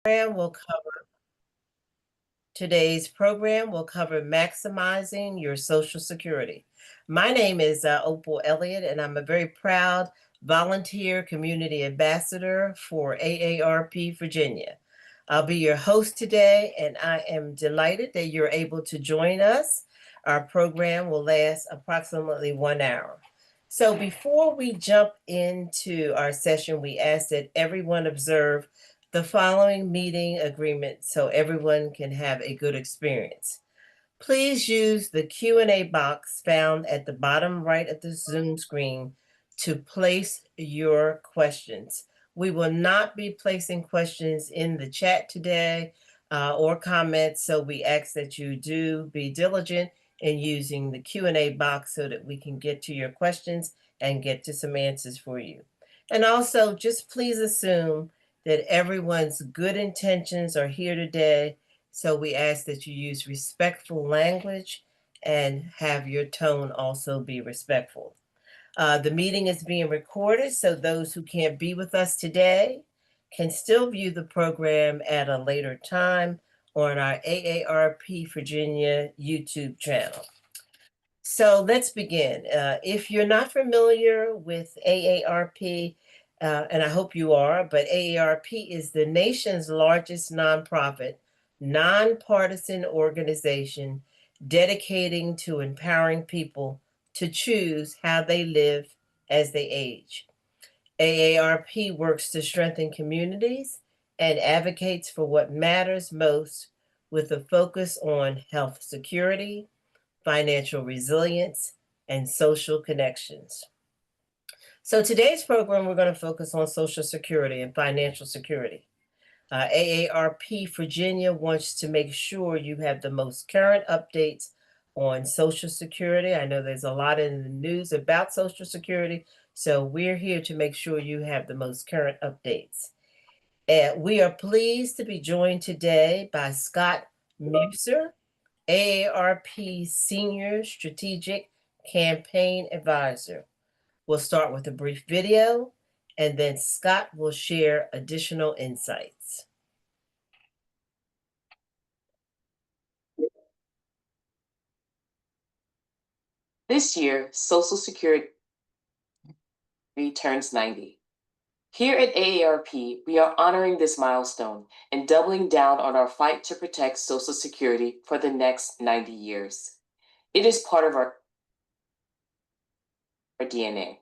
program will cover Today's program will cover maximizing your Social Security. My name is Opal Elliott, and I'm a very proud volunteer community ambassador for AARP Virginia. I'll be your host today, and I am delighted that you're able to join us. Our program will last approximately 1 hour. So before we jump into our session, we ask that everyone observe the following meeting agreement so everyone can have a good experience. Please use the Q&A box found at the bottom right of the Zoom screen to place your questions. We will not be placing questions in the chat today or comments, so we ask that you do be diligent in using the Q&A box so that we can get to your questions and get to some answers for you. And also, just please assume that everyone's good intentions are here today, so we ask that you use respectful language and have your tone also be respectful. The meeting is being recorded, so those who can't be with us today can still view the program at a later time on our AARP Virginia YouTube channel. So let's begin. If you're not familiar with AARP, and I hope you are, but AARP is the nation's largest nonprofit, nonpartisan organization dedicating to empowering people to choose how they live as they age. AARP works to strengthen communities and advocates for what matters most with a focus on health security, financial resilience, and social connections. So today's program, we're going to focus on Social Security and financial security. AARP Virginia wants to make sure you have the most current updates on Social Security. I know there's a lot in the news about Social Security, so we're here to make sure you have the most current updates. We are pleased to be joined today by Scott Muser, AARP Senior Strategic Campaign Advisor. We'll start with a brief video, and then Scott will share additional insights. This year, Social Security turns 90. Here at AARP, we are honoring this milestone and doubling down on our fight to protect Social Security for the next 90 years. It is part of our DNA.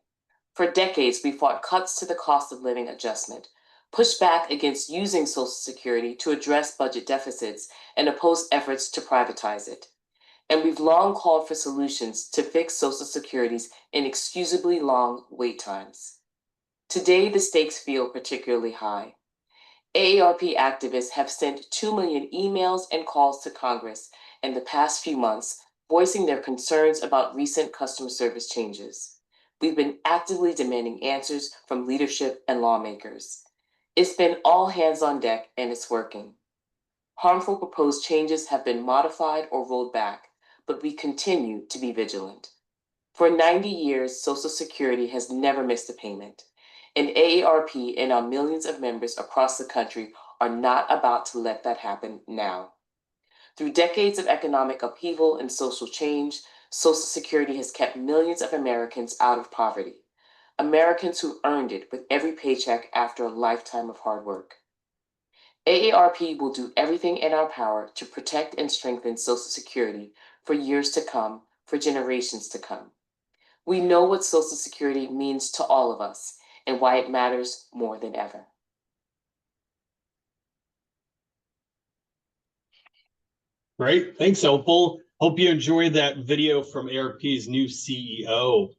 For decades, we fought cuts to the cost of living adjustment, pushed back against using Social Security to address budget deficits, and opposed efforts to privatize it. And we've long called for solutions to fix Social Security's inexcusably long wait times. Today, the stakes feel particularly high. AARP activists have sent 2 million emails and calls to Congress in the past few months, voicing their concerns about recent customer service changes. We've been actively demanding answers from leadership and lawmakers. It's been all hands on deck, and it's working. Harmful proposed changes have been modified or rolled back, but we continue to be vigilant. For 90 years, Social Security has never missed a payment, and AARP and our millions of members across the country are not about to let that happen now. Through decades of economic upheaval and social change, Social Security has kept millions of Americans out of poverty, Americans who earned it with every paycheck after a lifetime of hard work. AARP will do everything in our power to protect and strengthen Social Security for years to come, for generations to come. We know what Social Security means to all of us and why it matters more than ever. Great. Thanks, Opal. Hope you enjoyed that video from AARP's new CEO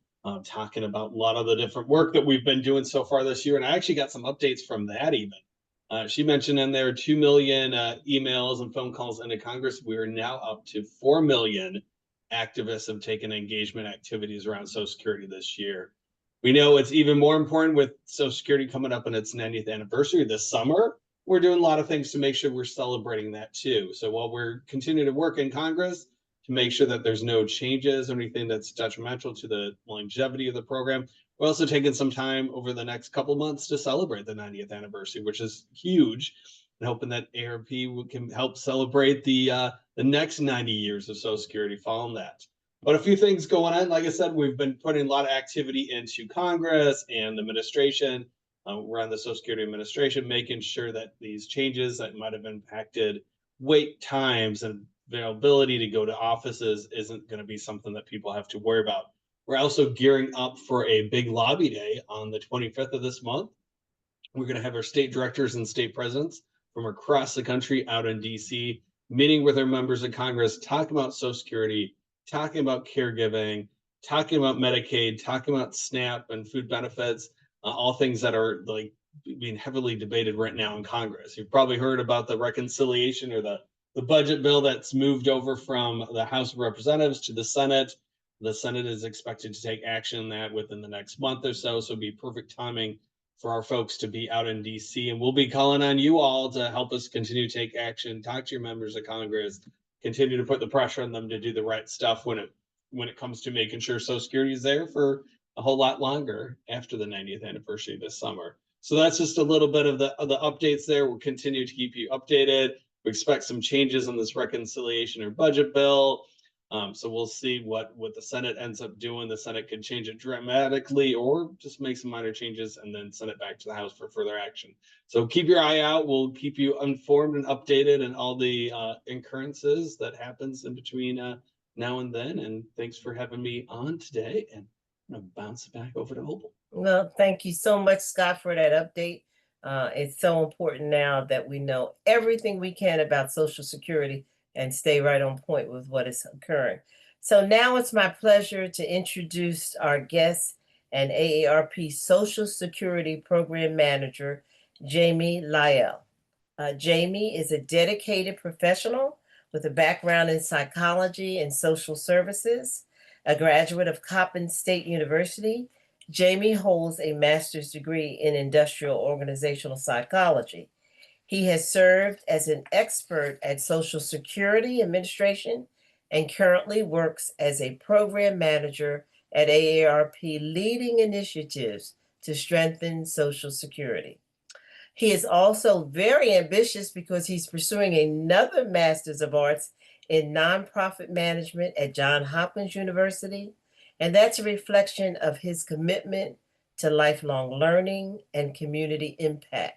talking about a lot of the different work that we've been doing so far this year. And I actually got some updates from that even. She mentioned in there 2 million emails and phone calls into Congress. We are now up to 4 million activists have taken engagement activities around Social Security this year. We know it's even more important with Social Security coming up on its 90th anniversary this summer. We're doing a lot of things to make sure we're celebrating that too. So while we're continuing to work in Congress to make sure that there's no changes or anything that's detrimental to the longevity of the program, we're also taking some time over the next couple months to celebrate the 90th anniversary, which is huge. and hoping that AARP can help celebrate the next 90 years of Social Security following that. But a few things going on. Like I said, we've been putting a lot of activity into Congress and the administration. We're on the Social Security Administration, making sure that these changes that might have impacted wait times and availability to go to offices isn't going to be something that people have to worry about. We're also gearing up for a big lobby day on the 25th of this month. We're going to have our state directors and state presidents from across the country out in DC, meeting with our members of Congress, talking about Social Security, talking about caregiving, talking about Medicaid, talking about SNAP and food benefits, all things that are like being heavily debated right now in Congress. You've probably heard about the reconciliation or the budget bill that's moved over from the House of Representatives to the Senate. The Senate is expected to take action on that within the next month or so. So it'd be perfect timing for our folks to be out in DC. And we'll be calling on you all to help us continue to take action, talk to your members of Congress, continue to put the pressure on them to do the right stuff when it comes to making sure Social Security is there for a whole lot longer after the 90th anniversary this summer. So that's just a little bit of the updates there. We'll continue to keep you updated. We expect some changes on this reconciliation or budget bill. So we'll see what the Senate ends up doing. The Senate could change it dramatically or just make some minor changes and then send it back to the House for further action. So keep your eye out. We'll keep you informed and updated and all the occurrences that happens in between now and then. And thanks for having me on today. And I'm going to bounce it back over to Opal. Well, thank you so much, Scott, for that update. It's so important now that we know everything we can about Social Security and stay right on point with what is occurring. So now it's my pleasure to introduce our guest and AARP Social Security Program Manager, Jamie Lyell. Jamie is a dedicated professional with a background in psychology and social services, a graduate of Coppin State University. Jamie holds a master's degree in industrial organizational psychology. He has served as an expert at Social Security Administration and currently works as a program manager at AARP, leading initiatives to strengthen Social Security. He is also very ambitious because he's pursuing another Master's of Arts in Nonprofit Management at Johns Hopkins University, and that's a reflection of his commitment to lifelong learning and community impact.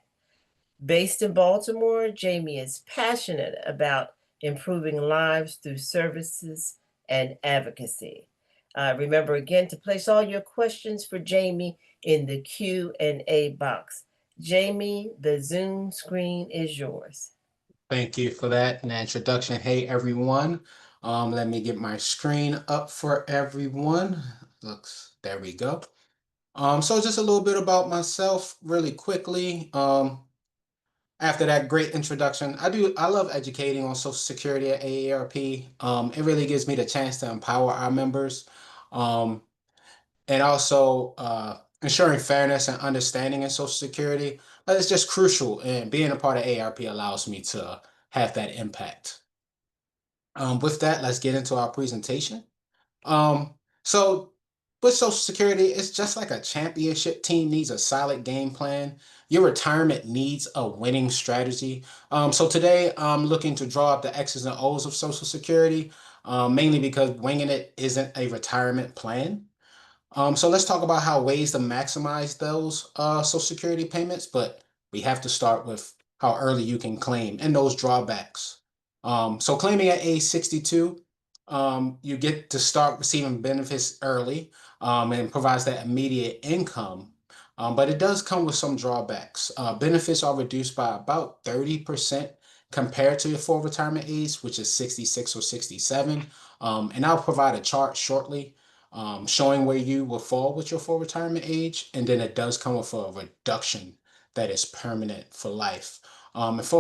Based in Baltimore, Jamie is passionate about improving lives through services and advocacy. Remember again to place all your questions for Jamie in the Q&A box. Jamie, the Zoom screen is yours. Thank you for that, an introduction. Hey, everyone. Let me get my screen up for everyone. There we go. So just a little bit about myself really quickly. After that great introduction, I love educating on Social Security at AARP. It really gives me the chance to empower our members, and also ensuring fairness and understanding in Social Security. But it's just crucial, and being a part of AARP allows me to have that impact. With that, let's get into our presentation. So with Social Security, it's just like a championship team needs a solid game plan. Your retirement needs a winning strategy. So today I'm looking to draw up the X's and O's of Social Security, mainly because winging it isn't a retirement plan. So let's talk about how ways to maximize those Social Security payments, but we have to start with how early you can claim and those drawbacks. So claiming at age 62, you get to start receiving benefits early, and provides that immediate income. But it does come with some drawbacks. Benefits are reduced by about 30% compared to your full retirement age, which is 66 or 67. And I'll provide a chart shortly showing where you will fall with your full retirement age. And then it does come with a reduction that is permanent for life. As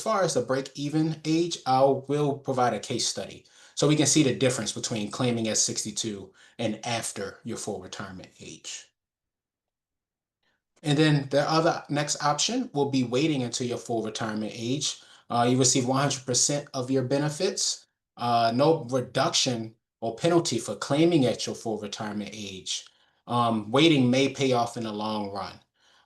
far as the break-even age, I will provide a case study so we can see the difference between claiming at 62 and after your full retirement age. And then the other next option will be waiting until your full retirement age. You receive 100% of your benefits, no reduction or penalty for claiming at your full retirement age. Waiting may pay off in the long run.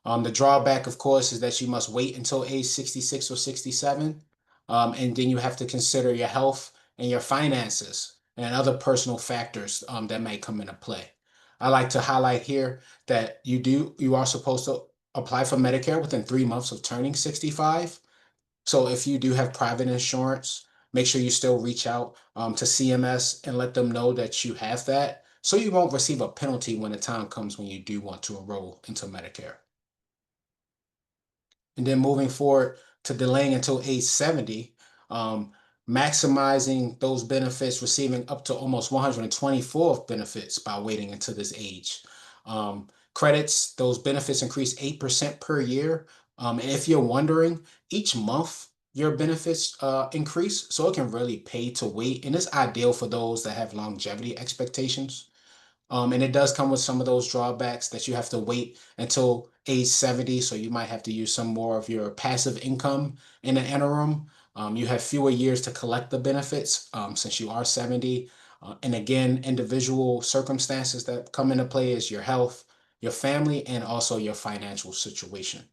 The drawback, of course, is that you must wait until age 66 or 67. And then you have to consider your health and your finances and other personal factors that may come into play. I like to highlight here that you are supposed to apply for Medicare within 3 months of turning 65. So if you do have private insurance, make sure you still reach out to CMS and let them know that you have that, so you won't receive a penalty when the time comes when you do want to enroll into Medicare. And then moving forward to delaying until age 70, um, maximizing those benefits, receiving up to almost 124 benefits by waiting until this age. Credits, those benefits increase 8% per year. And if you're wondering, each month your benefits increase, so it can really pay to wait. And it's ideal for those that have longevity expectations. And it does come with some of those drawbacks that you have to wait until age 70. So you might have to use some more of your passive income in the interim. You have fewer years to collect the benefits since you are 70. And again, individual circumstances that come into play is your health, your family, and also your financial situation.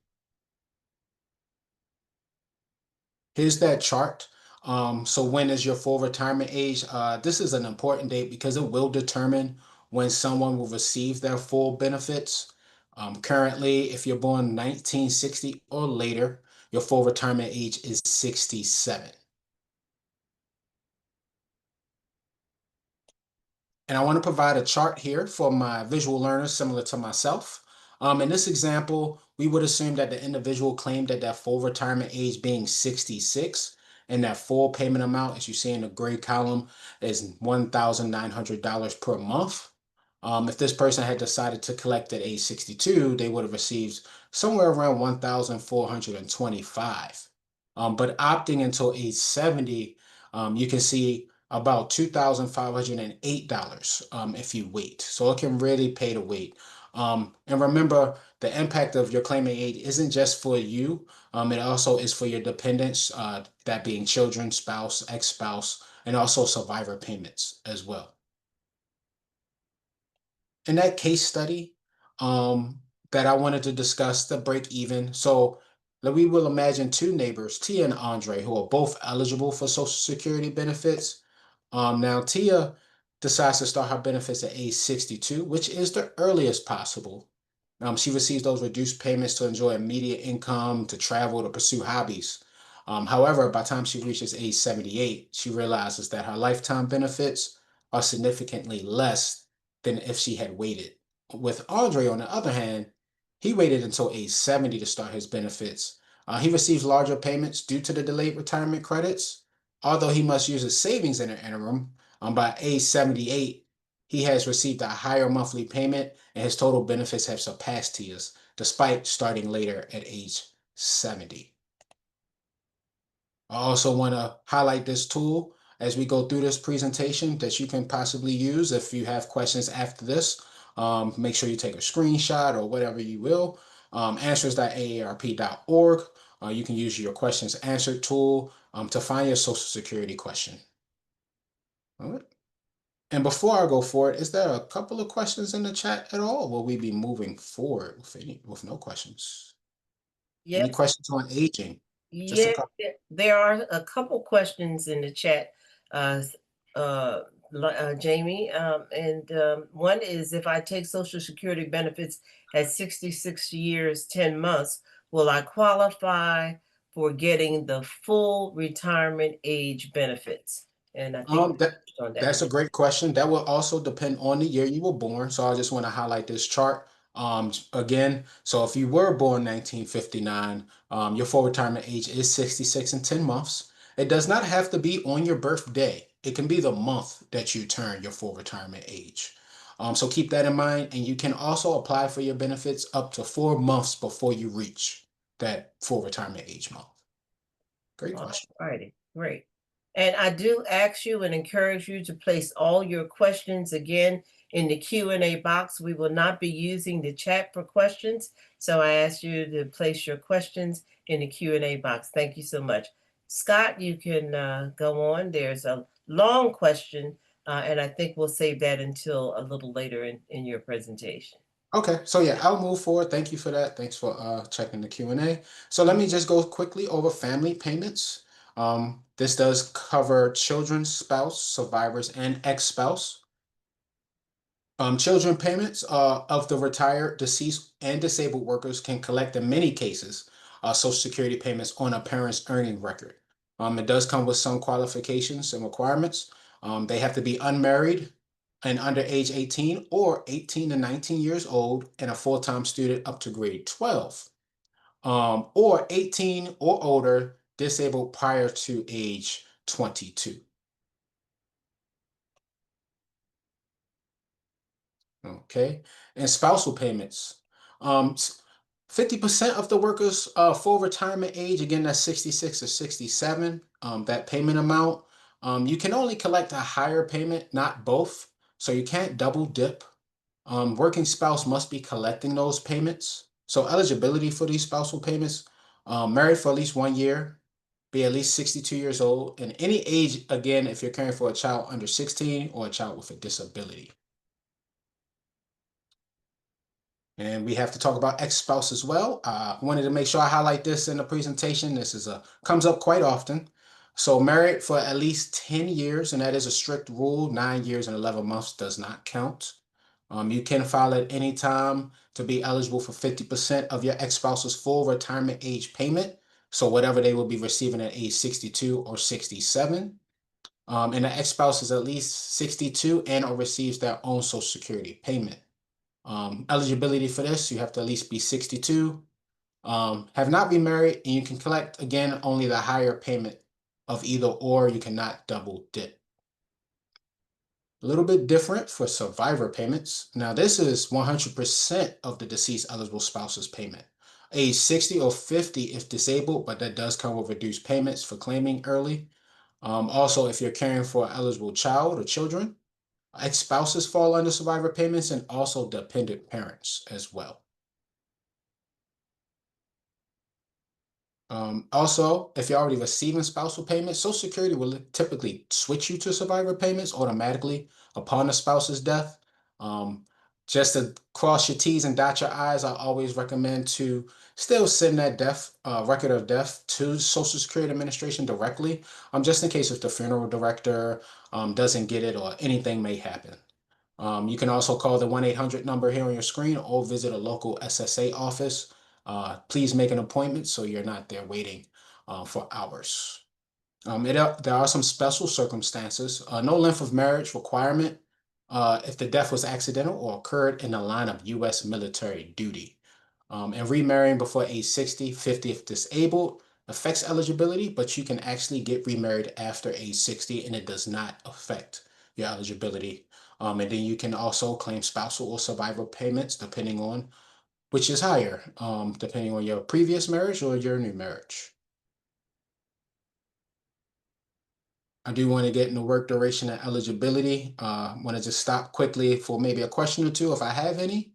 Here's that chart. So when is your full retirement age? This is an important date because it will determine when someone will receive their full benefits. Currently, if you're born 1960 or later, your full retirement age is 67. And I want to provide a chart here for my visual learners similar to myself. In this example, we would assume that the individual claimed that their full retirement age being 66, and that full payment amount, as you see in the gray column, is $1,900 per month. If this person had decided to collect at age 62, they would have received somewhere around 1,425. But opting until age 70, you can see about $2,508 if you wait. So it can really pay to wait. And remember, the impact of your claiming aid isn't just for you. It also is for your dependents, that being children, spouse, ex-spouse, and also survivor payments as well. In that case study that I wanted to discuss, the break even. So we will imagine two neighbors, Tia and Andre, who are both eligible for Social Security benefits. Now, Tia decides to start her benefits at age 62, which is the earliest possible. She receives those reduced payments to enjoy immediate income, to travel, to pursue hobbies. However, by the time she reaches age 78, she realizes that her lifetime benefits are significantly less than if she had waited. With Andre, on the other hand, he waited until age 70 to start his benefits. He receives larger payments due to the delayed retirement credits. Although he must use his savings in the interim, by age 78, he has received a higher monthly payment and his total benefits have surpassed Tia's, despite starting later at age 70. I also want to highlight this tool as we go through this presentation that you can possibly use if you have questions after this. Make sure you take a screenshot or whatever you will. Answers.aarp.org. You can use your questions answered tool to find your Social Security question. All right. And before I go forward, is there a couple of questions in the chat at all? Will we be moving forward with no questions? Any Yes. questions on aging? Just a Yeah, couple. there are a couple questions in the chat, uh, Jamie. And one is, if I take Social Security benefits at 66 years, 10 months, will I qualify for getting the full retirement age benefits? And I think we That touched on that. that's a great question. That will also depend on the year you were born. So I just want to highlight this chart. Again, so if you were born 1959, your full retirement age is 66 and 10 months. It does not have to be on your birthday. It can be the month that you turn your full retirement age. So keep that in mind. And you can also apply for your benefits up to 4 months before you reach that full retirement age month. Great All question. righty, great. And I do ask you and encourage you to place all your questions again in the Q&A box. We will not be using the chat for questions, so I ask you to place your questions in the Q&A box. Thank you so much. Scott, you can go on. There's a long question, and I think we'll save that until a little later in your presentation. Okay, so yeah, I'll move forward. Thank you for that. Thanks for checking the Q&A. So let me just go quickly over family payments. This does cover children, spouse, survivors, and ex-spouse. Children payments of the retired, deceased, and disabled workers can collect in many cases Social Security payments on a parent's earning record. It does come with some qualifications and requirements. They have to be unmarried and under age 18 or 18 to 19 years old and a full-time student up to grade 12, or 18 or older, disabled prior to age 22. Okay, and spousal payments. 50% of the workers full retirement age, again, that's 66 or 67, that payment amount. You can only collect a higher payment, not both. So you can't double dip. Working spouse must be collecting those payments. So eligibility for these spousal payments, married for at least 1 year, be at least 62 years old, and any age, again, if you're caring for a child under 16 or a child with a disability. And we have to talk about ex-spouse as well. Wanted to make sure I highlight this in the presentation. This is comes up quite often. So married for at least 10 years, and that is a strict rule. 9 years and 11 months does not count. You can file at any time to be eligible for 50% of your ex-spouse's full retirement age payment. So whatever they will be receiving at age 62 or 67. And the ex-spouse is at least 62 and or receives their own Social Security payment. Eligibility for this, you have to at least be 62, have not been married, and you can collect, again, only the higher payment of either or. You cannot double dip. A little bit different for survivor payments. Now, this is 100% of the deceased eligible spouse's payment. Age 60 or 50 if disabled, but that does come with reduced payments for claiming early. Also, if you're caring for an eligible child or children, ex-spouses fall under survivor payments, and also dependent parents as well. Also, if you're already receiving spousal payments, Social Security will typically switch you to survivor payments automatically upon the spouse's death. Um, just to cross your T's and dot your I's, I always recommend to still send that death record of death to Social Security Administration directly, just in case if the funeral director doesn't get it or anything may happen. You can also call the 1-800 number here on your screen or visit a local SSA office. Please make an appointment so you're not there waiting for hours. There are some special circumstances. No length of marriage requirement if the death was accidental or occurred in the line of U.S. military duty. And remarrying before age 60, 50 if disabled affects eligibility, but you can actually get remarried after age 60 and it does not affect your eligibility. And then you can also claim spousal or survivor payments depending on which is higher, depending on your previous marriage or your new marriage. I do want to get into work duration and eligibility. Want to just stop quickly for maybe a question or two if I have any.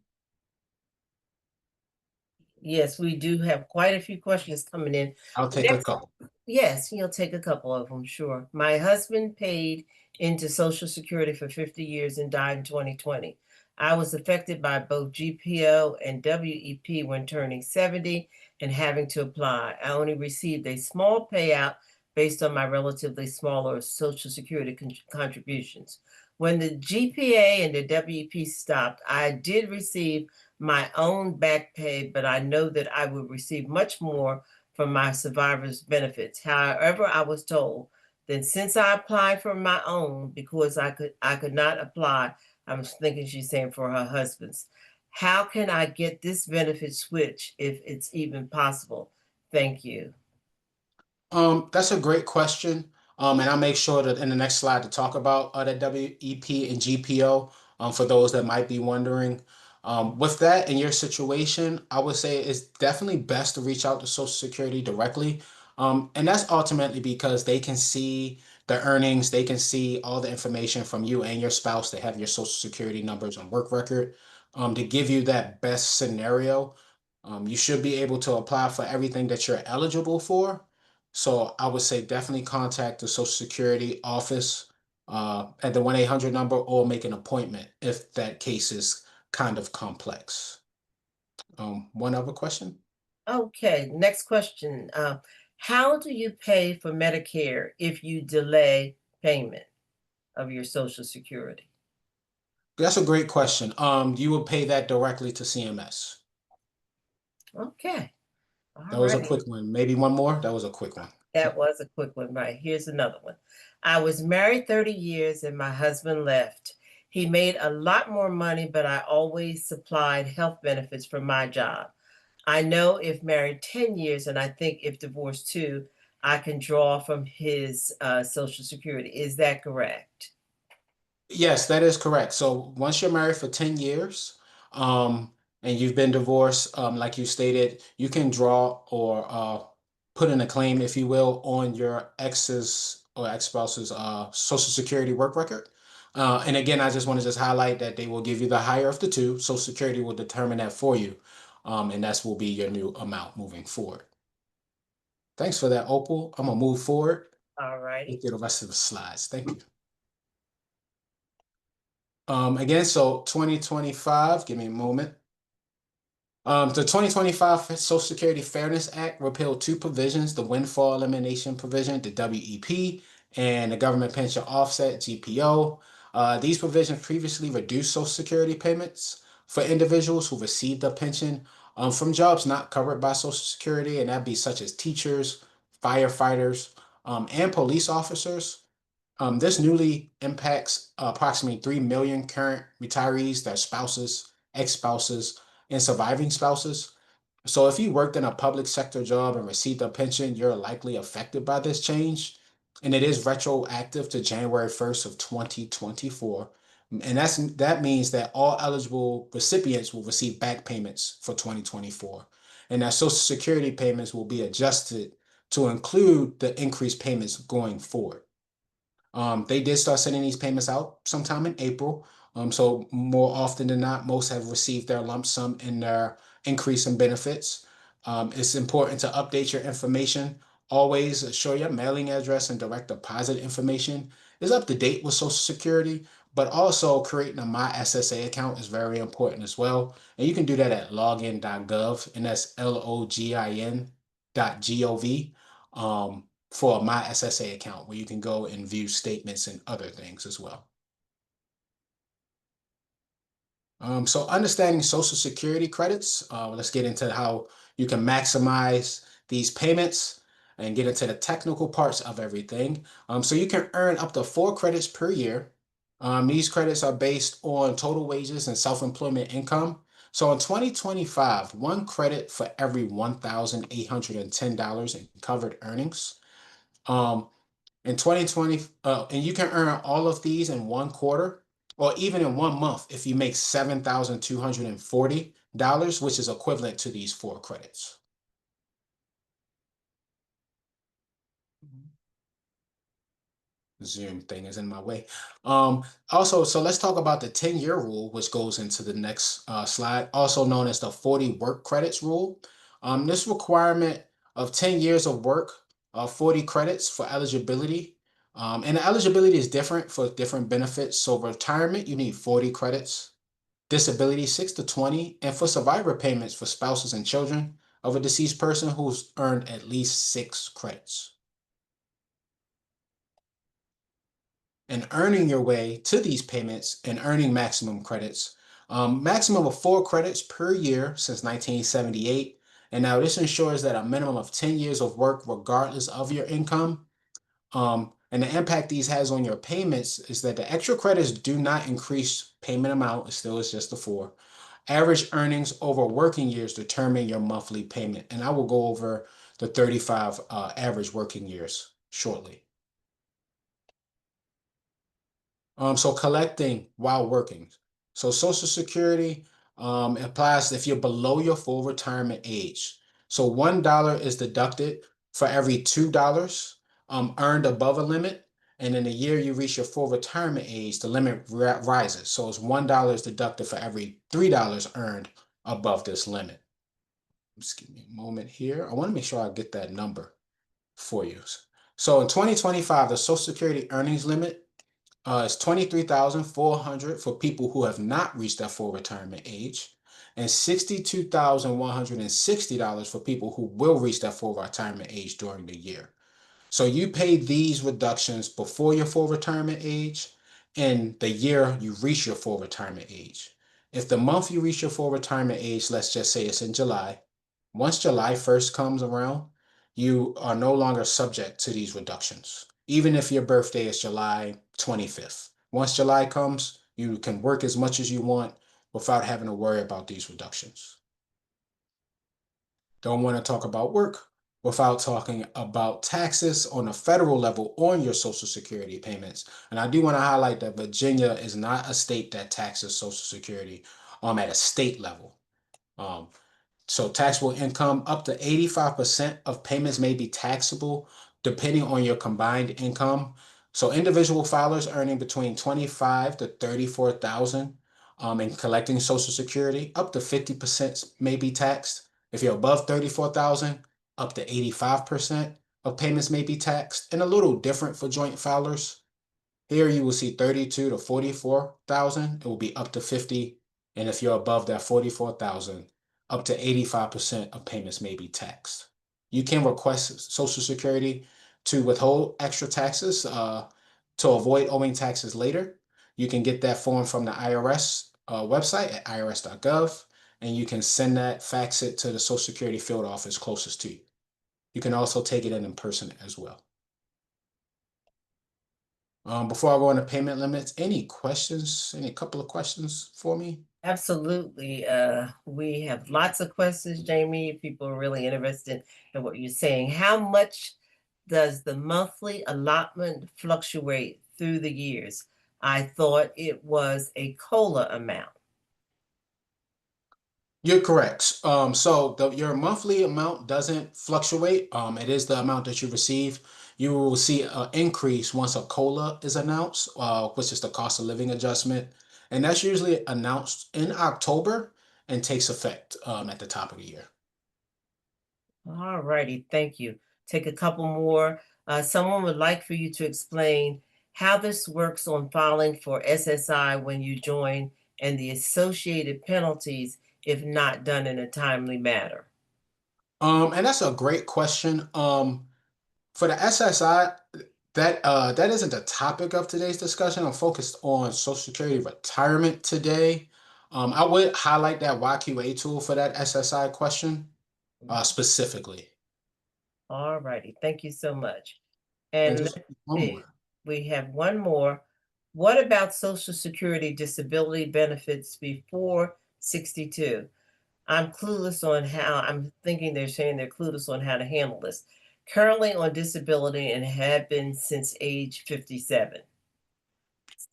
Yes, we do have quite a few questions coming in. I'll take a Next, couple. yes, you'll take a couple of them, sure. My husband paid into Social Security for 50 years and died in 2020. I was affected by both GPO and WEP when turning 70 and having to apply. I only received a small payout based on my relatively smaller Social Security contributions. When the GPA and the WEP stopped, I did receive my own back pay, but I know that I would receive much more from my survivor's benefits. However, I was told that since I applied for my own because I could not apply, I was thinking she's saying for her husband's. How can I get this benefit switch if it's even possible? Thank you. That's a great question. And I'll make sure that in the next slide to talk about the WEP and GPO, for those that might be wondering. With that in your situation, I would say it's definitely best to reach out to Social Security directly. And that's ultimately because they can see the earnings, they can see all the information from you and your spouse. They have your Social Security numbers and work record, to give you that best scenario. You should be able to apply for everything that you're eligible for. So I would say definitely contact the Social Security office at the 1-800 number or make an appointment if that case is kind of complex. One other question? Okay, next question. How do you pay for Medicare if you delay payment of your Social Security? That's a great question. You will pay that directly to CMS. Okay, all That was a right. quick one. Maybe one more? That was a quick one. That was a quick one, right? Here's another one. I was married 30 years and my husband left. He made a lot more money, but I always supplied health benefits from my job. I know if married 10 years, and I think if divorced too, I can draw from his Social Security. Is that correct? Yes, that is correct. So once you're married for 10 years, and you've been divorced, like you stated, you can draw or put in a claim, if you will, on your ex's or ex-spouse's Social Security work record. And again, I just want to just highlight that they will give you the higher of the two. Social Security will determine that for you. And that will be your new amount moving forward. Thanks for that, Opal. I'm gonna move forward. All righty. Look at the rest of the slides. Thank you. Again, so 2025, give me a moment. The 2025 Social Security Fairness Act repealed two provisions, the windfall elimination provision, the WEP, and the government pension offset, GPO. These provisions previously reduced Social Security payments for individuals who received a pension from jobs not covered by Social Security, and that'd be such as teachers, firefighters, and police officers. This newly impacts approximately 3 million current retirees, their spouses, ex-spouses, and surviving spouses. So if you worked in a public sector job and received a pension, you're likely affected by this change. And it is retroactive to January 1st of 2024. And that means that all eligible recipients will receive back payments for 2024. And that Social Security payments will be adjusted to include the increased payments going forward. They did start sending these payments out sometime in April. So more often than not, most have received their lump sum in their increase in benefits. It's important to update your information. Always assure your mailing address and direct deposit information is up to date with Social Security, but also creating a My SSA account is very important as well. And you can do that at login.gov, and that's login.gov. For a My SSA account where you can go and view statements and other things as well. So understanding Social Security credits, let's get into how you can maximize these payments and get into the technical parts of everything. So you can earn up to 4 credits per year. These credits are based on total wages and self-employment income. So in 2025, 1 credit for every $1,810 in covered earnings. In 2020, and you can earn all of these in 1 quarter or even in 1 month if you make $7,240, which is equivalent to these 4 credits. Zoom thing is in my way. Also, so let's talk about the 10-year rule, which goes into the next slide, also known as the 40 work credits rule. This requirement of 10 years of work, 40 credits for eligibility. And the eligibility is different for different benefits. So retirement, you need 40 credits. Disability, 6 to 20. And for survivor payments for spouses and children of a deceased person who's earned at least 6 credits. And earning your way to these payments and earning maximum credits. Maximum of 4 credits per year since 1978. And now this ensures that a minimum of 10 years of work regardless of your income. And the impact these has on your payments is that the extra credits do not increase payment amount. It still is just the 4. Average earnings over working years determine your monthly payment. And I will go over the 35 average working years shortly. So collecting while working. So Social Security applies if you're below your full retirement age. So $1 is deducted for every $2 earned above a limit. And in the year you reach your full retirement age, the limit rises. So it's $1 is deducted for every $3 earned above this limit. Just give me a moment here. I want to make sure I get that number for you. So in 2025, the Social Security earnings limit It's 23,400 for people who have not reached their full retirement age, and $62,160 for people who will reach their full retirement age during the year. So you pay these reductions before your full retirement age and the year you reach your full retirement age. If the month you reach your full retirement age, let's just say it's in July, once July 1st comes around, you are no longer subject to these reductions. Even if your birthday is July 25th. Once July comes, you can work as much as you want without having to worry about these reductions. Don't want to talk about work without talking about taxes on a federal level on your Social Security payments. And I do want to highlight that Virginia is not a state that taxes Social Security at a state level. Um, so taxable income up to 85% of payments may be taxable depending on your combined income. So individual filers earning between 25 to 34,000 and collecting Social Security, up to 50% may be taxed. If you're above 34,000, up to 85% of payments may be taxed, and a little different for joint filers. Here you will see 32 to 44,000, it will be up to 50. And if you're above that 44,000, up to 85% of payments may be taxed. You can request Social Security to withhold extra taxes to avoid owing taxes later. You can get that form from the IRS website at irs.gov, and you can send that, fax it to the Social Security field office closest to you. You can also take it in person as well. Before I go into payment limits, any questions? Any couple of questions for me? Absolutely. We have lots of questions, Jamie. People are really interested in what you're saying. How much does the monthly allotment fluctuate through the years? I thought it was a COLA amount. You're correct. Your monthly amount doesn't fluctuate. It is the amount that you receive. You will see an increase once a COLA is announced, which is the cost of living adjustment, and that's usually announced in October and takes effect at the top of the year. All righty, thank you. Take a couple more. Someone would like for you to explain how this works on filing for SSI when you join and the associated penalties if not done in a timely manner. And that's a great question. For the SSI, that isn't the topic of today's discussion. I'm focused on Social Security retirement today. I would highlight that YQA tool for that SSI question specifically. All righty, thank you so much. And And just let's one see, more. we have one more. What about Social Security disability benefits before 62? I'm clueless on how, I'm thinking they're saying they're clueless on how to handle this. Currently on disability and have been since age 57.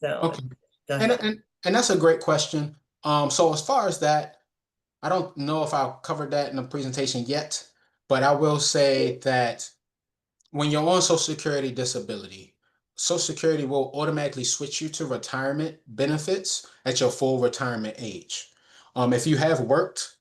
So Okay. go And, ahead. and and that's a great question. So as far as that, I don't know if I've covered that in the presentation yet, but I will say that when you're on Social Security disability, Social Security will automatically switch you to retirement benefits at your full retirement age. If you have worked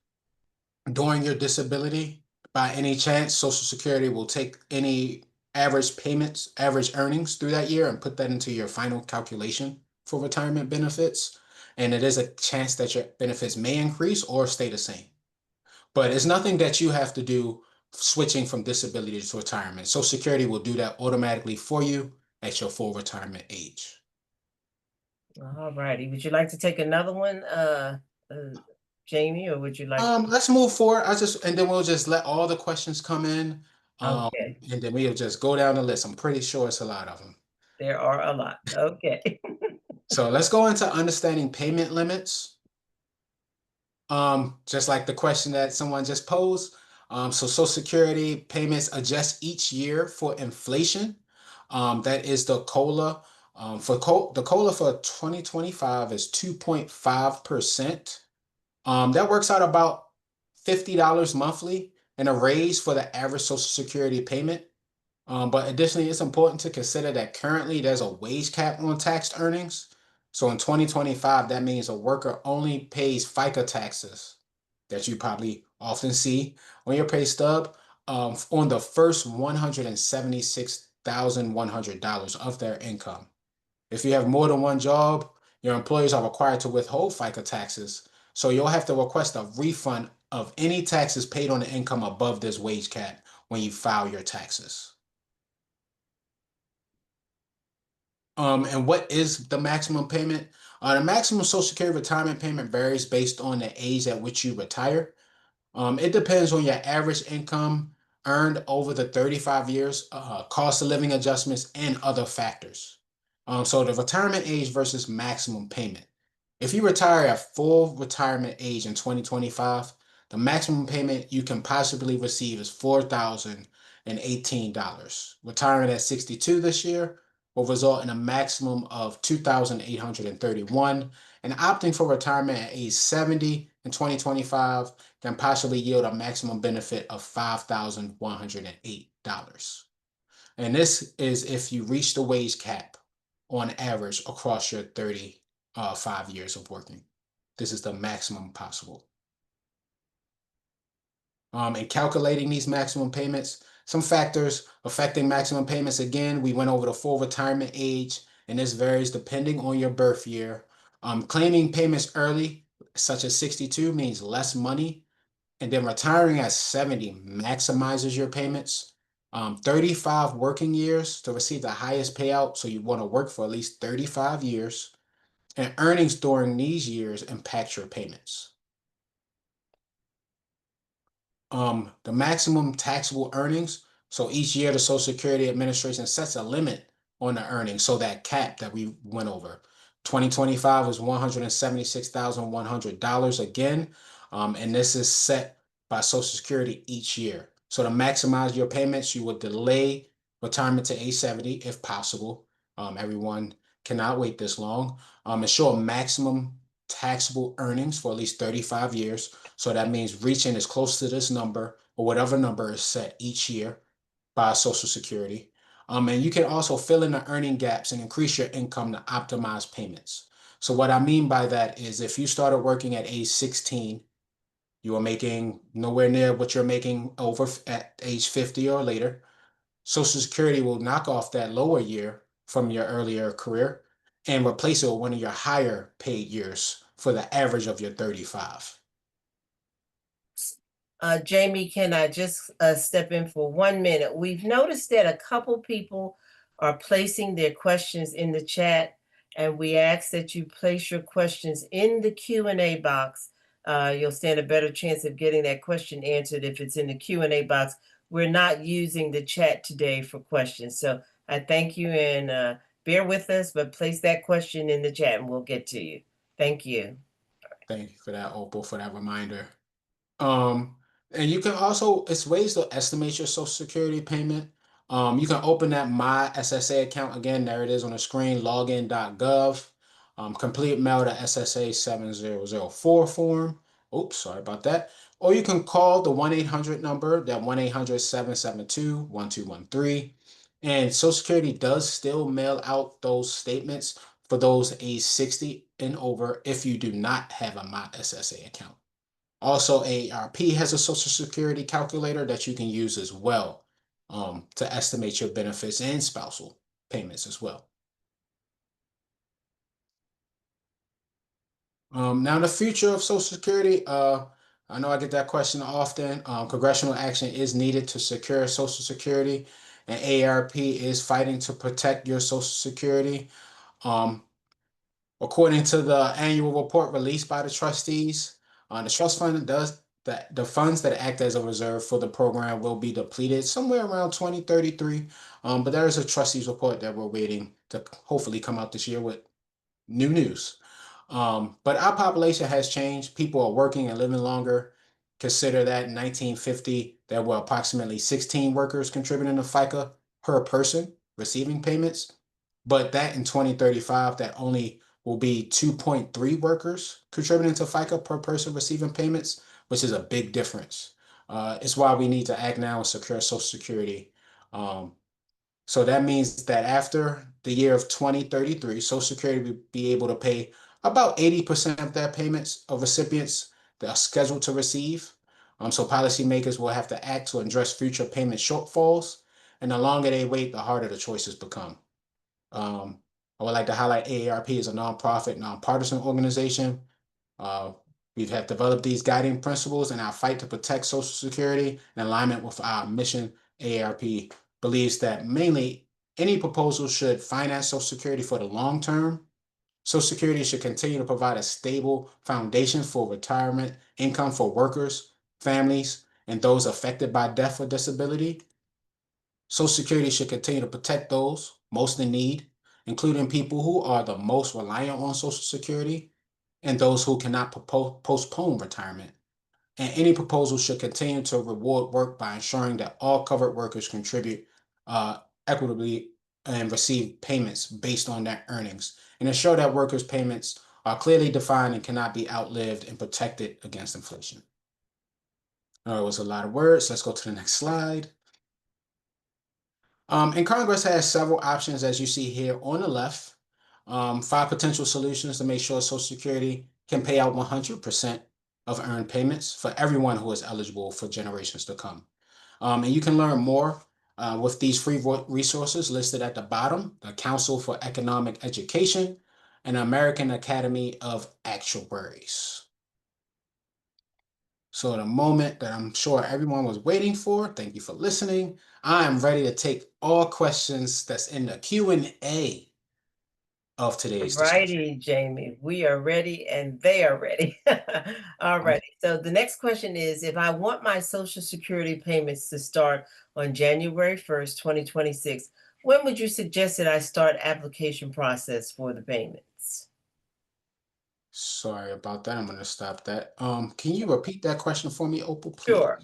during your disability, by any chance, Social Security will take any average payments, average earnings through that year and put that into your final calculation for retirement benefits. And it is a chance that your benefits may increase or stay the same. But it's nothing that you have to do switching from disability to retirement. Social Security will do that automatically for you at your full retirement age. All righty. Would you like to take another one, Jamie, or would you like? Let's move forward. And then we'll just let all the questions come in. Okay, And then we'll just go down the list. I'm pretty sure it's a lot of them. there are a lot. Okay. So let's go into understanding payment limits. Just like the question that someone just posed. So Social Security payments adjust each year for inflation. That is the COLA. The COLA for 2025 is 2.5%. That works out about $50 monthly and a raise for the average Social Security payment. But additionally, it's important to consider that currently there's a wage cap on taxed earnings. So in 2025, that means a worker only pays FICA taxes that you probably often see on your pay stub on the first $176,100 of their income. If you have more than one job, your employers are required to withhold FICA taxes. So you'll have to request a refund of any taxes paid on the income above this wage cap when you file your taxes. And what is the maximum payment? The maximum Social Security retirement payment varies based on the age at which you retire. It depends on your average income earned over the 35 years, cost of living adjustments, and other factors. So the retirement age versus maximum payment. If you retire at full retirement age in 2025, the maximum payment you can possibly receive is $4,018. Retiring at 62 this year will result in a maximum of $2,831, and opting for retirement at age 70 in 2025 can possibly yield a maximum benefit of $5,108. And this is if you reach the wage cap on average across your 35 years of working. This is the maximum possible. In calculating these maximum payments, some factors affecting maximum payments, again, we went over the full retirement age, and this varies depending on your birth year. Claiming payments early, such as 62, means less money, and then retiring at 70 maximizes your payments. 35 working years to receive the highest payout, so you want to work for at least 35 years, and earnings during these years impact your payments. The maximum taxable earnings. So each year, the Social Security Administration sets a limit on the earnings. So that cap that we went over, 2025 is $176,100 again. And this is set by Social Security each year. So to maximize your payments, you would delay retirement to age 70 if possible. Everyone cannot wait this long. Ensure maximum taxable earnings for at least 35 years. So that means reaching as close to this number or whatever number is set each year by Social Security. And you can also fill in the earning gaps and increase your income to optimize payments. So what I mean by that is if you started working at age 16, you are making nowhere near what you're making over at age 50 or later. Social Security will knock off that lower year from your earlier career and replace it with one of your higher paid years for the average of your 35. Jamie, can I just step in for 1 minute? We've noticed that a couple people are placing their questions in the chat, and we ask that you place your questions in the Q&A box. You'll stand a better chance of getting that question answered if it's in the Q&A box. We're not using the chat today for questions, so I thank you, and bear with us, but place that question in the chat and we'll get to you. Thank you. Thank you for that, Opal, for that reminder. Um, and you can also, it's ways to estimate your Social Security payment. You can open that My SSA account. Again, there it is on the screen, login.gov. Complete mail to SSA 7004 form. Oops, sorry about that. Or you can call the 1-800 number, that 1-800-772-1213. And Social Security does still mail out those statements for those age 60 and over if you do not have a My SSA account. Also, AARP has a Social Security calculator that you can use as well to estimate your benefits and spousal payments as well. Now, the future of Social Security, I know I get that question often. Congressional action is needed to secure Social Security, and AARP is fighting to protect your Social Security. According to the annual report released by the trustees, the trust fund does that the funds that act as a reserve for the program will be depleted somewhere around 2033. But there is a trustees report that we're waiting to hopefully come out this year with new news. But our population has changed. People are working and living longer. Consider that in 1950, there were approximately 16 workers contributing to FICA per person receiving payments. But that in 2035, that only will be 2.3 workers contributing to FICA per person receiving payments, which is a big difference. It's why we need to act now and secure Social Security. So that means that after the year of 2033, Social Security will be able to pay about 80% of their payments of recipients that are scheduled to receive. So policymakers will have to act to address future payment shortfalls. And the longer they wait, the harder the choices become. I would like to highlight AARP as a nonprofit, nonpartisan organization. We have developed these guiding principles in our fight to protect Social Security in alignment with our mission. AARP believes that mainly any proposal should finance Social Security for the long term. Social Security should continue to provide a stable foundation for retirement income for workers, families, and those affected by death or disability. Social Security should continue to protect those most in need, including people who are the most reliant on Social Security and those who cannot postpone retirement. And any proposal should continue to reward work by ensuring that all covered workers contribute equitably and receive payments based on their earnings, and ensure that workers' payments are clearly defined and cannot be outlived and protected against inflation. It was a lot of words. Let's go to the next slide. And Congress has several options, as you see here on the left. 5 potential solutions to make sure Social Security can pay out 100% of earned payments for everyone who is eligible for generations to come. And you can learn more with these free resources listed at the bottom: the Council for Economic Education and American Academy of Actuaries. So the moment that I'm sure everyone was waiting for, thank you for listening. I am ready to take all questions that's in the Q&A of today's discussion. Righty, Jamie. We are ready and they are ready. All righty. So the next question is, if I want my Social Security payments to start on January 1st, 2026, when would you suggest that I start application process for the payments? Sorry about that. I'm going to stop that. Can you repeat that question for me, Opal, please? Sure.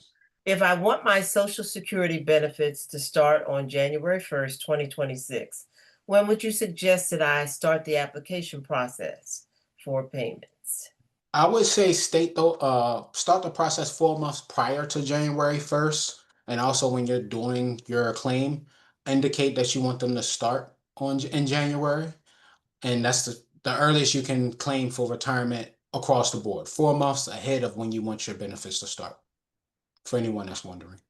If I want my Social Security benefits to start on January 1st, 2026, when would you suggest that I start the application process for payments? I would say start the process 4 months prior to January 1st. And also when you're doing your claim, indicate that you want them to start in January. And that's the earliest you can claim for retirement across the board, 4 months ahead of when you want your benefits to start, for anyone that's wondering.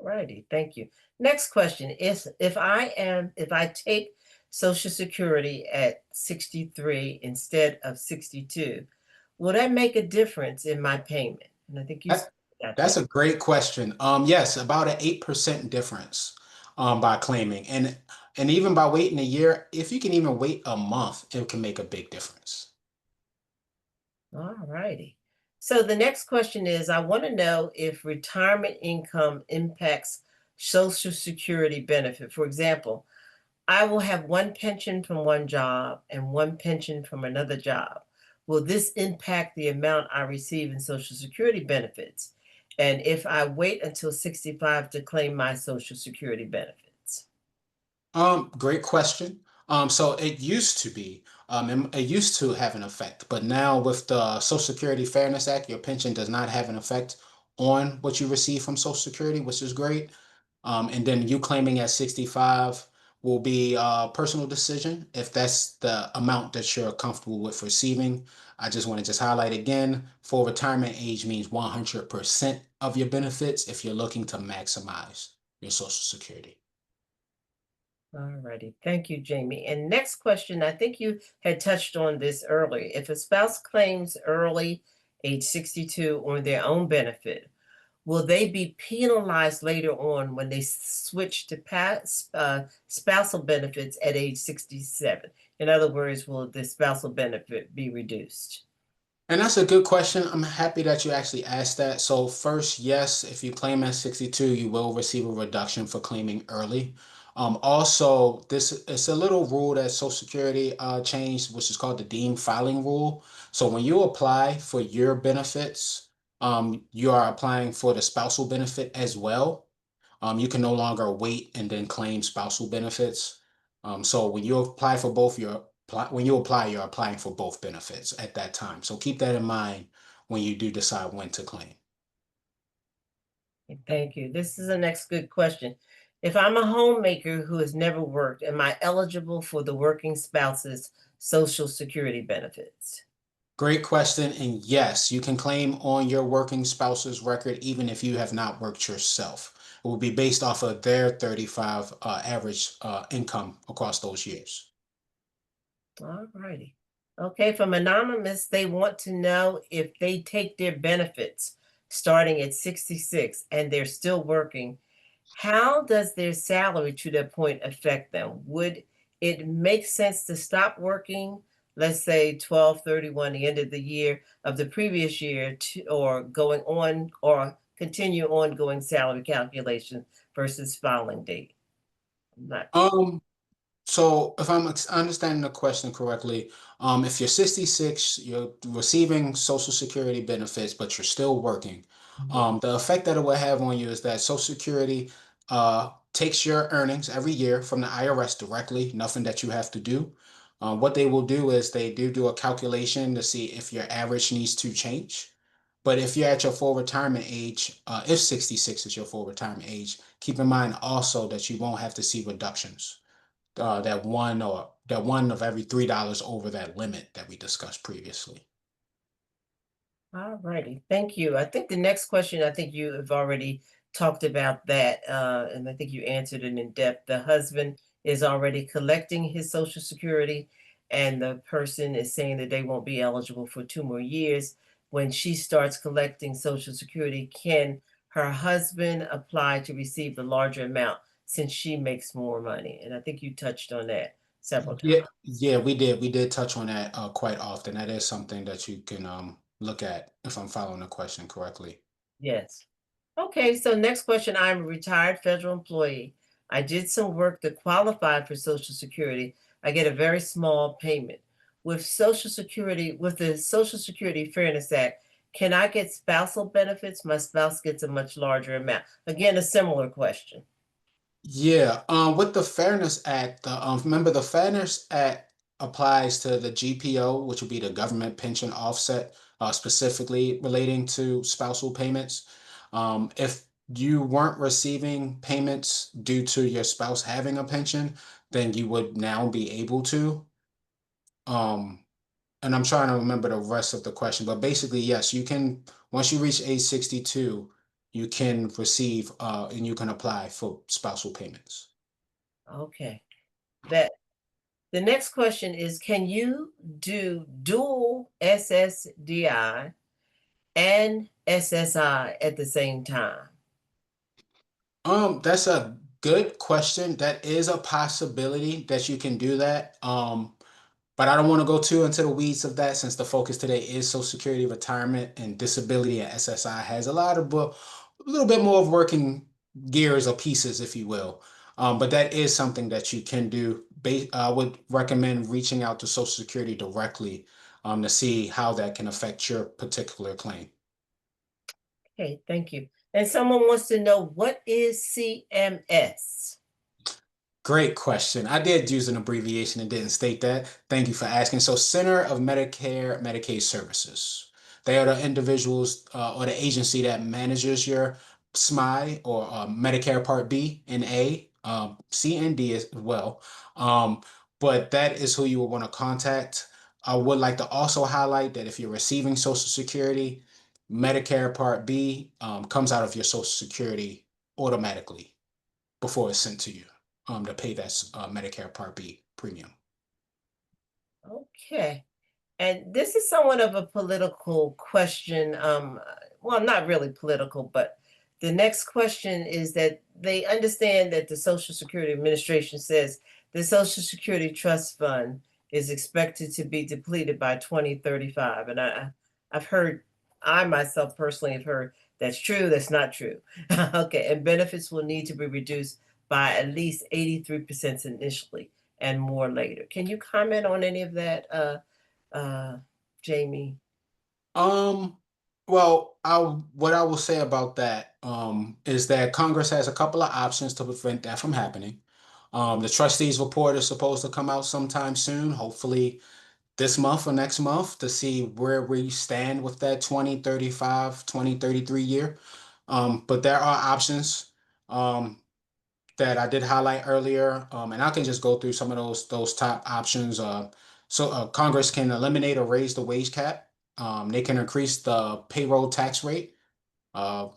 Righty, thank you. Next question is, if I take Social Security at 63 instead of 62, will that make a difference in my payment? And I think you That, got that's that. a great question. Yes, about an 8% difference by claiming. And even by waiting a year, if you can even wait a month, it can make a big difference. All righty. So the next question is, I want to know if retirement income impacts Social Security benefit. For example, I will have one pension from one job and one pension from another job. Will this impact the amount I receive in Social Security benefits? And if I wait until 65 to claim my Social Security benefits? Great question. So it used to have an effect, but now with the Social Security Fairness Act, your pension does not have an effect on what you receive from Social Security, which is great. And then you claiming at 65 will be a personal decision if that's the amount that you're comfortable with receiving. I just want to highlight again, full retirement age means 100% of your benefits if you're looking to maximize your Social Security. All righty. Thank you, Jamie. And next question, I think you had touched on this earlier. If a spouse claims early, age 62, on their own benefit, will they be penalized later on when they switch to spousal benefits at age 67? In other words, will the spousal benefit be reduced? And that's a good question. I'm happy that you actually asked that. So first, yes, if you claim at 62, you will receive a reduction for claiming early. Also, this is a little rule that Social Security changed, which is called the deemed filing rule. So when you apply for your benefits, you are applying for the spousal benefit as well. You can no longer wait and then claim spousal benefits. So when you apply for both you're applying for both benefits at that time. So keep that in mind when you do decide when to claim. Thank you. This is the next good question. If I'm a homemaker who has never worked, am I eligible for the working spouse's Social Security benefits? Great question. And yes, you can claim on your working spouse's record even if you have not worked yourself. It will be based off of their 35 average income across those years. All righty. Okay, from Anonymous, they want to know if they take their benefits starting at 66 and they're still working, how does their salary to that point affect them? Would it make sense to stop working, let's say 12/31, the end of the year of the previous year, to, or going on or continue ongoing salary calculation versus filing date? I'm not sure. Um, So if I'm understanding the question correctly, if you're 66, you're receiving Social Security benefits, but you're still working, Mhm. the effect that it will have on you is that Social Security takes your earnings every year from the IRS directly, nothing that you have to do. What they will do is they do a calculation to see if your average needs to change. But if you're at your full retirement age, if 66 is your full retirement age, keep in mind also that you won't have to see reductions that one of every $3 over that limit that we discussed previously. All righty, thank you. I think the next question, I think you have already talked about that, and I think you answered it in depth. The husband is already collecting his Social Security, and the person is saying that they won't be eligible for 2 more years. When she starts collecting Social Security, can her husband apply to receive the larger amount since she makes more money? And I think you touched on that several times. Yeah, we did. We did touch on that quite often. That is something that you can look at if I'm following the question correctly. Yes. Okay, so next question. I'm a retired federal employee. I did some work that qualified for Social Security. I get a very small payment. With Social Security, with the Social Security Fairness Act, can I get spousal benefits? My spouse gets a much larger amount. Again, a similar question. Yeah, with the Fairness Act, remember the Fairness Act applies to the GPO, which would be the government pension offset, specifically relating to spousal payments. If you weren't receiving payments due to your spouse having a pension, then you would now be able to. Um, and I'm trying to remember the rest of the question, but basically, yes, you can, once you reach age 62, you can receive and you can apply for spousal payments. Okay. That the next question is, can you do dual SSDI and SSI at the same time? That's a good question. That is a possibility that you can do that. But I don't want to go too into the weeds of that since the focus today is Social Security, retirement, and disability, and SSI has a little bit more of working gears or pieces, if you will. But that is something that you can do. I would recommend reaching out to Social Security directly to see how that can affect your particular claim. Okay, thank you. And someone wants to know, what is CMS? Great question. I did use an abbreviation and didn't state that. Thank you for asking. So, Center of Medicare Medicaid Services. They are the individuals or the agency that manages your SMI or Medicare Part B and A, C and D as well. Um, but that is who you will want to contact. I would like to also highlight that if you're receiving Social Security, Medicare Part B comes out of your Social Security automatically before it's sent to you to pay that Medicare Part B premium. Okay. And this is somewhat of a political question. Well, not really political, but the next question is that they understand that the Social Security Administration says the Social Security Trust Fund is expected to be depleted by 2035. And I've heard, I myself personally have heard that's true, that's not true. Okay, and benefits will need to be reduced by at least 83% initially and more later. Can you comment on any of that? Uh, Jamie. Um, well, what I will say about that is that Congress has a couple of options to prevent that from happening. The trustees report is supposed to come out sometime soon, hopefully this month or next month, to see where we stand with that 2035, 2033 year. But there are options. Um, that I did highlight earlier, and I can just go through some of those top options. Congress can eliminate or raise the wage cap. They can increase the payroll tax rate,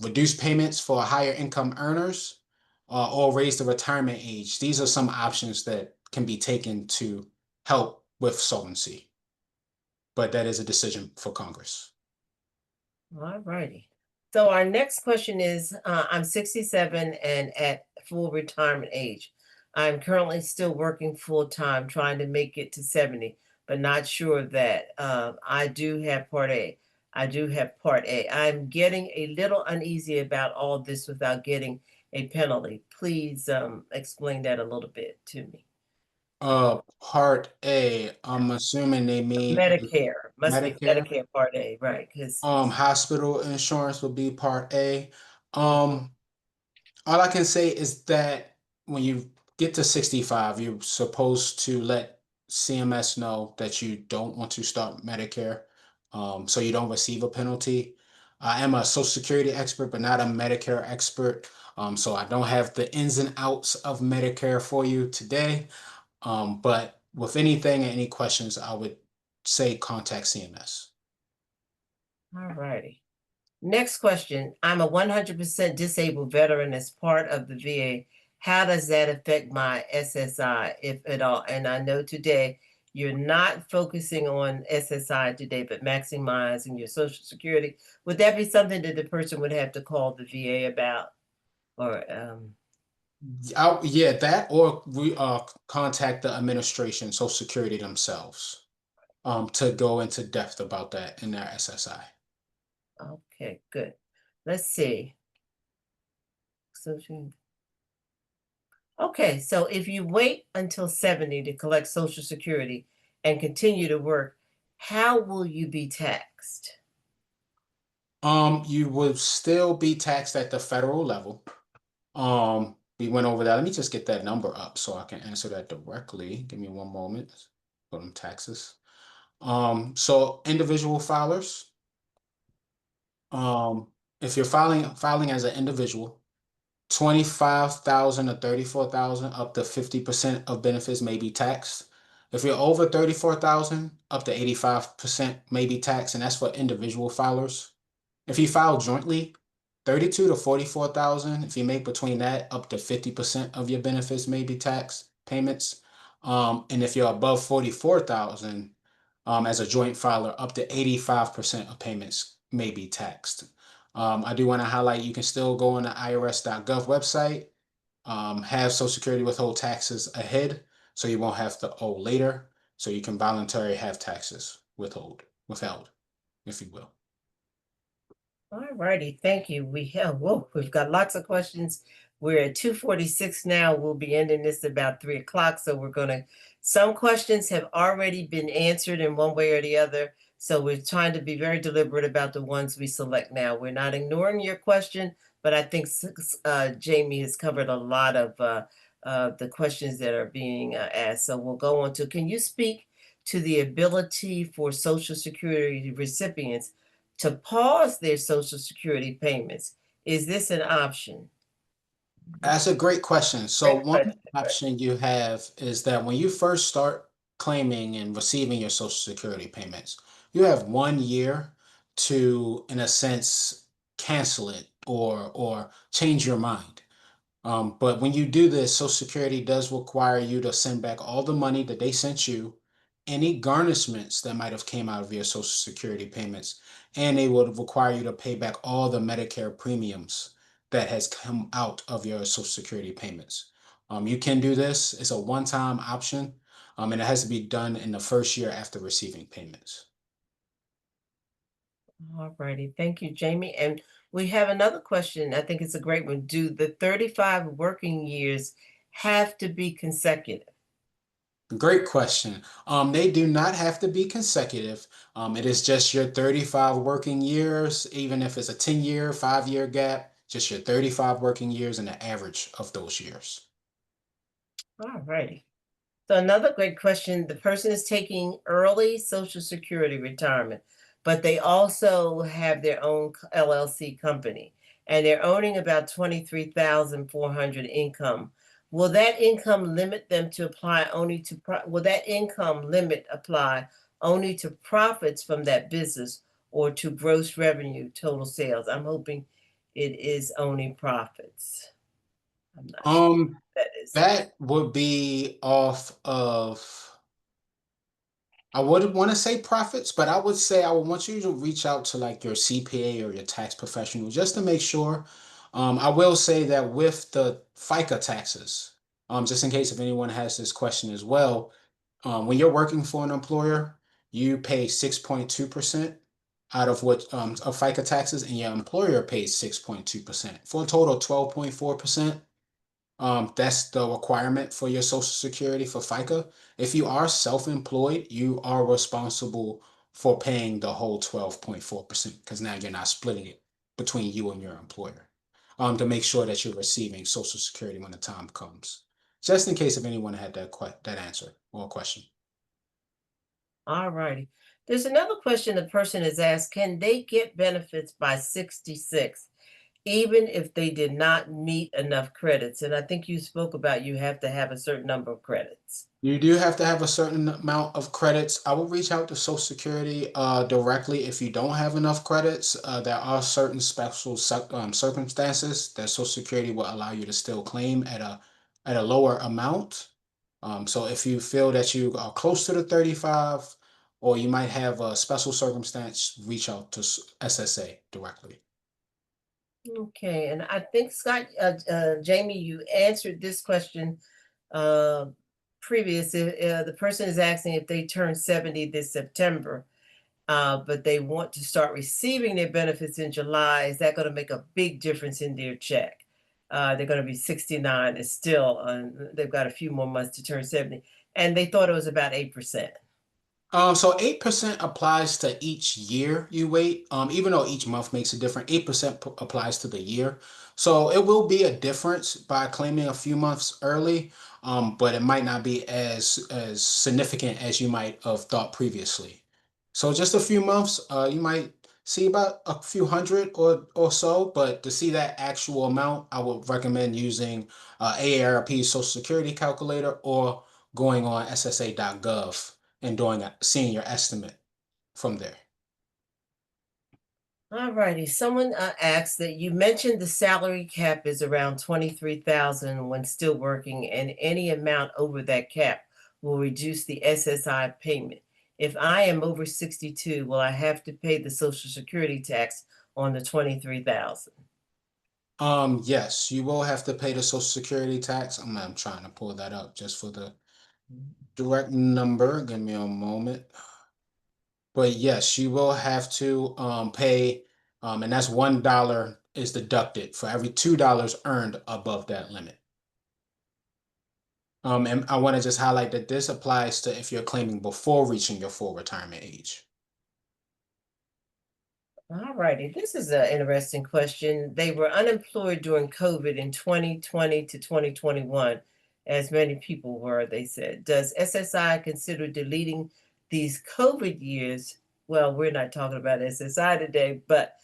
reduce payments for higher income earners, or raise the retirement age. These are some options that can be taken to help with solvency. But that is a decision for Congress. All righty. So our next question is, I'm 67 and at full retirement age. I'm currently still working full time, trying to make it to 70, but not sure that I do have Part A. I do have Part A. I'm getting a little uneasy about all this without getting a penalty. Please explain that a little bit to me. Part A, I'm assuming they mean Medicare must be Medicare. Medicare Part A, right? Because Hospital insurance would be Part A. All I can say is that when you get to 65, you're supposed to let CMS know that you don't want to start Medicare, so you don't receive a penalty. I am a Social Security expert, but not a Medicare expert, so I don't have the ins and outs of Medicare for you today. But with anything and any questions, I would say contact CMS. all righty. Next question. I'm a 100% disabled veteran as part of the VA. How does that affect my SSI, if at all? And I know today you're not focusing on SSI today, but maximizing your Social Security. Would that be something that the person would have to call the VA about? Or Yeah, that or we contact the administration, Social Security themselves, to go into depth about that in their SSI. okay, good. Let's see. Social. Okay, so if you wait until 70 to collect Social Security and continue to work, how will you be taxed? You would still be taxed at the federal level. We went over that. Let me just get that number up so I can answer that directly. Give me one moment. For them taxes. So individual filers, if you're filing as an individual, 25,000 or 34,000, up to 50% of benefits may be taxed. If you're over 34,000, up to 85% may be taxed, and that's for individual filers. If you file jointly, 32 to 44,000, if you make between that, up to 50% of your benefits may be tax payments. And if you're above 44,000, as a joint filer, up to 85% of payments may be taxed. I do want to highlight you can still go on the irs.gov website, have Social Security withhold taxes ahead so you won't have to owe later. So you can voluntarily have taxes withheld, if you will. All righty, thank you. We've got lots of questions. We're at 2:46 now. We'll be ending this about 3 o'clock. So some questions have already been answered in one way or the other. So we're trying to be very deliberate about the ones we select now. We're not ignoring your question, but I think Jamie has covered a lot of the questions that are being asked. So we'll go on to, can you speak to the ability for Social Security recipients to pause their Social Security payments? Is this an option? That's a great question. So Great one question, right. option you have is that when you first start claiming and receiving your Social Security payments, you have 1 year to, in a sense, cancel it or change your mind. But when you do this, Social Security does require you to send back all the money that they sent you, any garnishments that might have came out of your Social Security payments, and they would require you to pay back all the Medicare premiums that has come out of your Social Security payments. You can do this. It's a one-time option, and it has to be done in the first year after receiving payments. All righty. Thank you, Jamie. And we have another question. I think it's a great one. Do the 35 working years have to be consecutive? Great question. They do not have to be consecutive. It is just your 35 working years, even if it's a 10-year, 5-year gap, just your 35 working years and the average of those years. All righty. So another great question. The person is taking early Social Security retirement, but they also have their own LLC company, and they're owning about 23,400 income. Will that income limit them to apply only to will that income limit apply only to profits from that business or to gross revenue, total sales? I'm hoping it is only profits. I'm not sure Um, that is. that would be off of I would want to say profits, but I would say I would want you to reach out to like your CPA or your tax professional just to make sure. I will say that with the FICA taxes, just in case if anyone has this question as well, when you're working for an employer, you pay 6.2% out of what of FICA taxes, and your employer pays 6.2% for a total of 12.4%. That's the requirement for your Social Security for FICA. If you are self-employed, you are responsible for paying the whole 12.4% because now you're not splitting it between you and your employer. To make sure that you're receiving Social Security when the time comes. Just in case if anyone had that answer or question. All righty. There's another question the person has asked, can they get benefits by 66, even if they did not meet enough credits? And I think you spoke about you have to have a certain number of credits. You do have to have a certain amount of credits. I will reach out to Social Security directly if you don't have enough credits. There are certain special circumstances that Social Security will allow you to still claim at a lower amount. So if you feel that you are close to the 35, or you might have a special circumstance, reach out to SSA directly. Okay, and I think Scott, Jamie, you answered this question uh, previous. The person is asking if they turn 70 this September, but they want to start receiving their benefits in July. Is that going to make a big difference in their check? They're going to be 69 and still, they've got a few more months to turn 70. And they thought it was about 8%. So 8% applies to each year you wait. Even though each month makes a difference, 8% applies to the year. So it will be a difference by claiming a few months early, but it might not be as significant as you might have thought previously. So just a few months, you might see about a few hundred or so, but to see that actual amount, I would recommend using AARP Social Security calculator or going on SSA.gov and seeing your estimate from there. All righty. Someone asked that you mentioned the salary cap is around 23,000 when still working, and any amount over that cap will reduce the SSI payment. If I am over 62, will I have to pay the Social Security tax on the 23,000? Yes, you will have to pay the Social Security tax. I'm trying to pull that up just for the direct number. Give me a moment. But yes, you will have to pay, and that's $1 is deducted for every $2 earned above that limit. And I want to just highlight that this applies to if you're claiming before reaching your full retirement age. All righty. This is an interesting question. They were unemployed during COVID in 2020 to 2021, as many people were, they said. Does SSI consider deleting these COVID years? Well, we're not talking about SSI today, but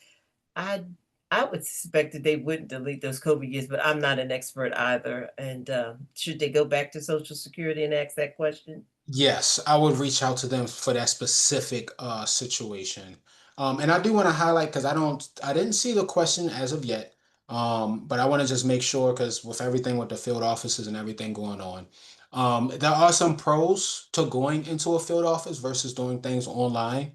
I I would suspect that they wouldn't delete those COVID years, but I'm not an expert either. And should they go back to Social Security and ask that question? Yes, I would reach out to them for that specific situation. And I do want to highlight because I didn't see the question as of yet. But I want to just make sure because with everything with the field offices and everything going on, there are some pros to going into a field office versus doing things online.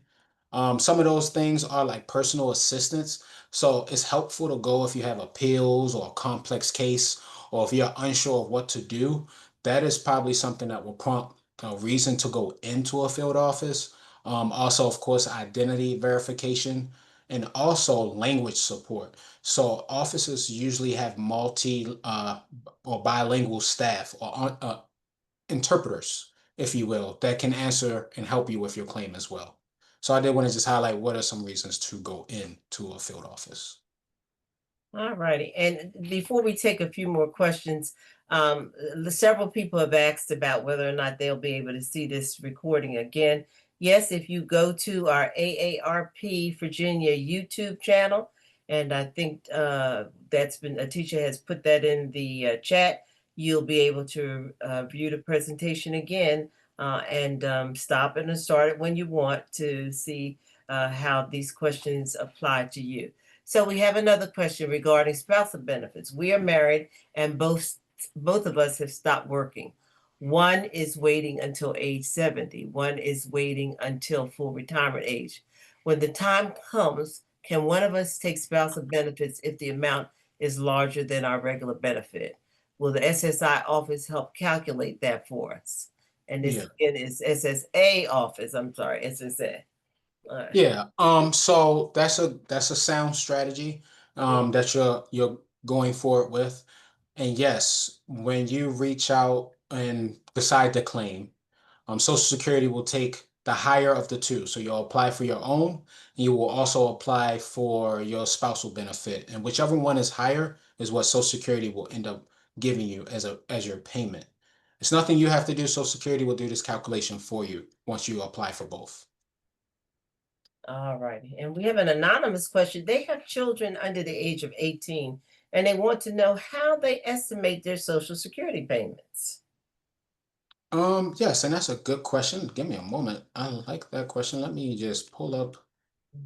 Some of those things are like personal assistance. So it's helpful to go if you have appeals or a complex case, or if you're unsure of what to do. That is probably something that will prompt a reason to go into a field office. Also, of course, identity verification and also language support. So offices usually have multi or bilingual staff or interpreters, if you will, that can answer and help you with your claim as well. So I did want to just highlight what are some reasons to go into a field office. All righty. And before we take a few more questions, several people have asked about whether or not they'll be able to see this recording again. Yes, if you go to our AARP Virginia YouTube channel, and I think that's been a teacher has put that in the chat, you'll be able to view the presentation again and stop it and start it when you want to see how these questions apply to you. So we have another question regarding spousal benefits. We are married and both of us have stopped working. One is waiting until age 70. One is waiting until full retirement age. When the time comes, can one of us take spousal benefits if the amount is larger than our regular benefit? Will the SSI office help calculate that for us? And this Yeah. again is SSA office. I'm sorry, SSA. All right. Yeah. So that's a sound strategy that you're going forward with. And yes, when you reach out and decide to claim, Social Security will take the higher of the two. So you'll apply for your own, and you will also apply for your spousal benefit. And whichever one is higher is what Social Security will end up giving you as your payment. It's nothing you have to do. Social Security will do this calculation for you once you apply for both. All righty. And we have an anonymous question. They have children under the age of 18, and they want to know how they estimate their Social Security payments. Yes, and that's a good question. Give me a moment. I like that question. Let me just pull up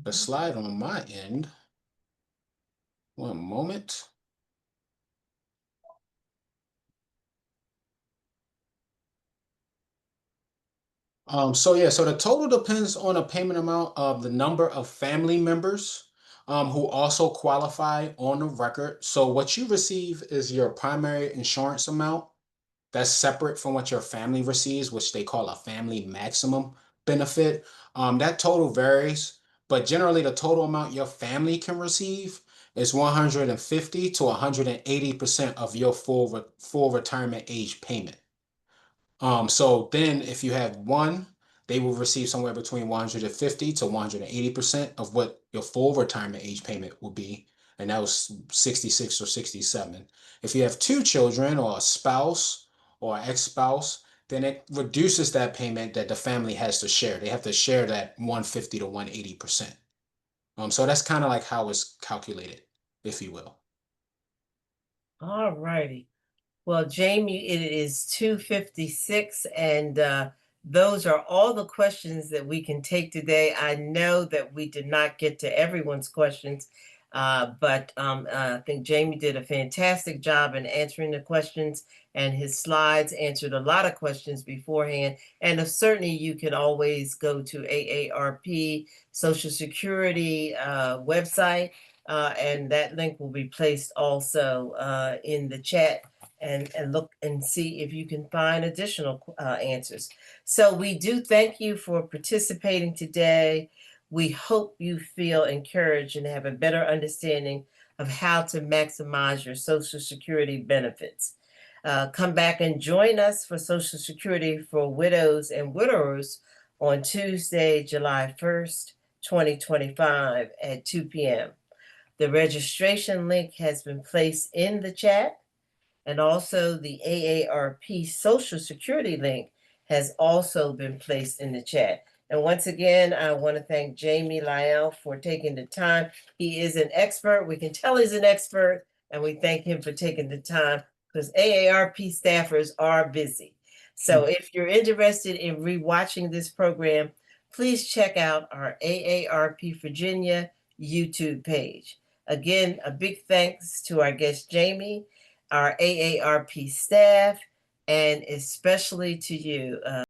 the slide on my end. One moment. So the total depends on a payment amount of the number of family members who also qualify on the record. So what you receive is your primary insurance amount. That's separate from what your family receives, which they call a family maximum benefit. That total varies, but generally the total amount your family can receive is 150 to 180% of your full retirement age payment. So then if you have one, they will receive somewhere between 150 to 180% of what your full retirement age payment will be. And that was 66 or 67. If you have two children or a spouse or ex-spouse, then it reduces that payment that the family has to share. They have to share that 150 to 180%. So that's kind of like how it's calculated, if you will. All righty. Well, Jamie, it is 2:56, and those are all the questions that we can take today. I know that we did not get to everyone's questions, but I think Jamie did a fantastic job in answering the questions, and his slides answered a lot of questions beforehand. And certainly, you can always go to AARP Social Security website, and that link will be placed also in the chat, and look and see if you can find additional answers. So we do thank you for participating today. We hope you feel encouraged and have a better understanding of how to maximize your Social Security benefits. Come back and join us for Social Security for widows and widowers on Tuesday, July 1st, 2025 at 2 p.m. The registration link has been placed in the chat, and also the AARP Social Security link has also been placed in the chat. And once again, I want to thank Jamie Lyell for taking the time. He is an expert. We can tell he's an expert, and we thank him for taking the time because AARP staffers are busy. So if you're interested in rewatching this program, please check out our AARP Virginia YouTube page. Again, a big thanks to our guest, Jamie, our AARP staff, and especially to you,